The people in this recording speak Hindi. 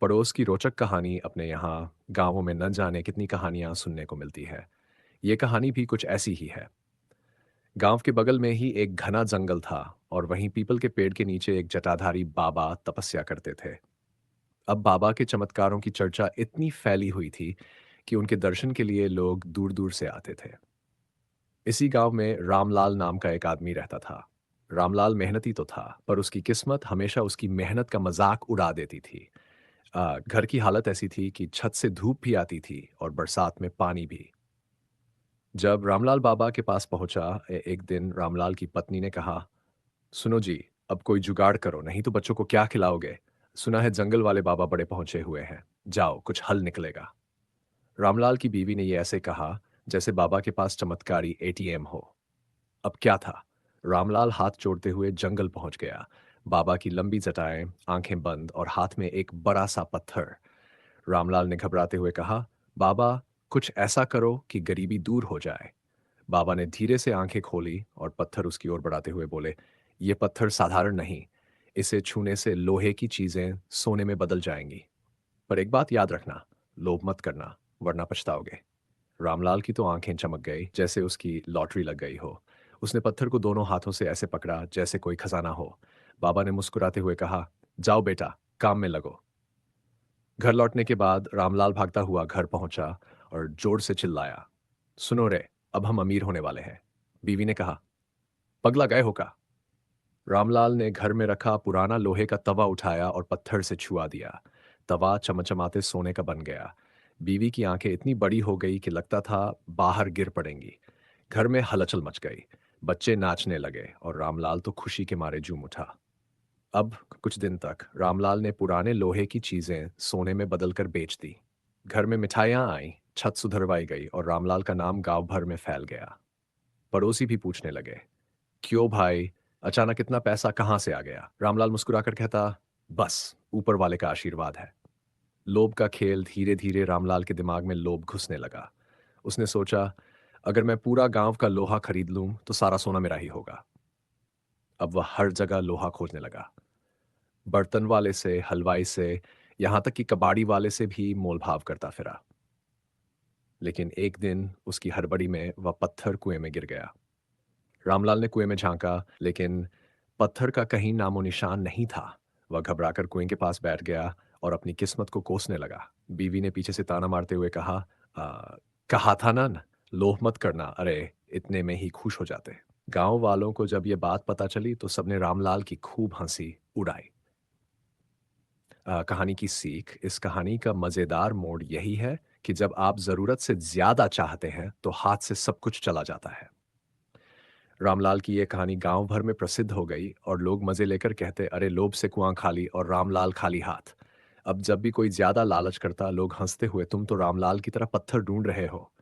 पड़ोस की रोचक कहानी अपने यहाँ गांवों में न जाने कितनी कहानियां सुनने को मिलती है। ये कहानी भी कुछ ऐसी ही है। गांव के बगल में ही एक घना जंगल था और वहीं पीपल के पेड़ के नीचे एक जटाधारी बाबा तपस्या करते थे। अब बाबा के चमत्कारों की चर्चा इतनी फैली हुई थी कि उनके दर्शन के लिए लोग दूर दूर से आते थे। इसी गांव में रामलाल नाम का एक आदमी रहता था। रामलाल मेहनती तो था, पर उसकी किस्मत हमेशा उसकी मेहनत का मजाक उड़ा देती थी। घर की हालत ऐसी थी कि छत से धूप भी आती थी और बरसात में पानी भी। जब रामलाल बाबा के पास पहुंचा, एक दिन रामलाल की पत्नी ने कहा, सुनो जी, अब कोई जुगाड़ करो, नहीं तो बच्चों को क्या खिलाओगे? सुना है जंगल वाले बाबा बड़े पहुंचे हुए हैं। जाओ, कुछ हल निकलेगा। रामलाल की बीवी ने ये ऐसे कहा जैसे बाबा के पास चमत्कारी एटीएम हो। अब क्या था? रामलाल हाथ जोड़ते हुए जंगल पहुंच गया। बाबा की लंबी जटाएं, आंखें बंद और हाथ में एक बड़ा सा पत्थर। रामलाल ने घबराते हुए कहा, बाबा, कुछ ऐसा करो कि गरीबी दूर हो जाए। बाबा ने धीरे से आंखें खोली और पत्थर उसकी ओर बढ़ाते हुए बोले, ये पत्थर साधारण नहीं। इसे छूने से लोहे की चीजें सोने में बदल जाएंगी। पर एक बात याद रखना, लोभ मत करना, वरना पछताओगे। रामलाल की तो आंखें चमक गई जैसे उसकी लॉटरी लग गई हो। उसने पत्थर को दोनों हाथों से ऐसे पकड़ा जैसे कोई खजाना हो। बाबा ने मुस्कुराते हुए कहा, जाओ बेटा, काम में लगो। घर लौटने के बाद रामलाल भागता हुआ घर पहुंचा और जोर से चिल्लाया, सुनो रे, अब हम अमीर होने वाले हैं। बीवी ने कहा, पगला गए हो का? रामलाल ने घर में रखा पुराना लोहे का तवा उठाया और पत्थर से छुआ दिया। तवा चमचमाते सोने का बन गया। बीवी की आंखें इतनी बड़ी हो गई कि लगता था बाहर गिर पड़ेंगी। घर में हलचल मच गई। बच्चे नाचने लगे और रामलाल तो खुशी के मारे झूम उठा। अब कुछ दिन तक रामलाल ने पुराने लोहे की चीजें सोने में बदलकर बेच दी। घर में मिठाइयां आईं, छत सुधरवाई गई और रामलाल का नाम गांव भर में फैल गया। पड़ोसी भी पूछने लगे, क्यों भाई, अचानक इतना पैसा कहां से आ गया? रामलाल मुस्कुराकर कहता, बस ऊपर वाले का आशीर्वाद है। लोभ का खेल धीरे धीरे रामलाल के दिमाग में लोभ घुसने लगा। उसने सोचा, अगर मैं पूरा गांव का लोहा खरीद लूं तो सारा सोना मेरा ही होगा। अब वह हर जगह लोहा खोजने लगा। बर्तन वाले से, हलवाई से, यहां तक कि कबाड़ी वाले से भी मोलभाव करता फिरा। लेकिन एक दिन उसकी हड़बड़ी में वह पत्थर कुएं में गिर गया। रामलाल ने कुएं में झांका, लेकिन पत्थर का कहीं नामो निशान नहीं था। वह घबराकर कुएं के पास बैठ गया और अपनी किस्मत को कोसने लगा। बीवी ने पीछे से ताना मारते हुए कहा, "आ, कहा था ना, लोभ मत करना, अरे इतने में ही खुश हो जाते।" गांव वालों को जब यह बात पता चली तो सबने रामलाल की खूब हंसी उड़ाई। कहानी की सीख, इस कहानी का मजेदार मोड़ यही है कि जब आप जरूरत से ज्यादा चाहते हैं तो हाथ से सब कुछ चला जाता है। रामलाल की ये कहानी गांव भर में प्रसिद्ध हो गई और लोग मजे लेकर कहते, अरे लोभ से कुआं खाली और रामलाल खाली हाथ। अब जब भी कोई ज्यादा लालच करता, लोग हंसते हुए, तुम तो रामलाल की तरह पत्थर ढूंढ रहे हो।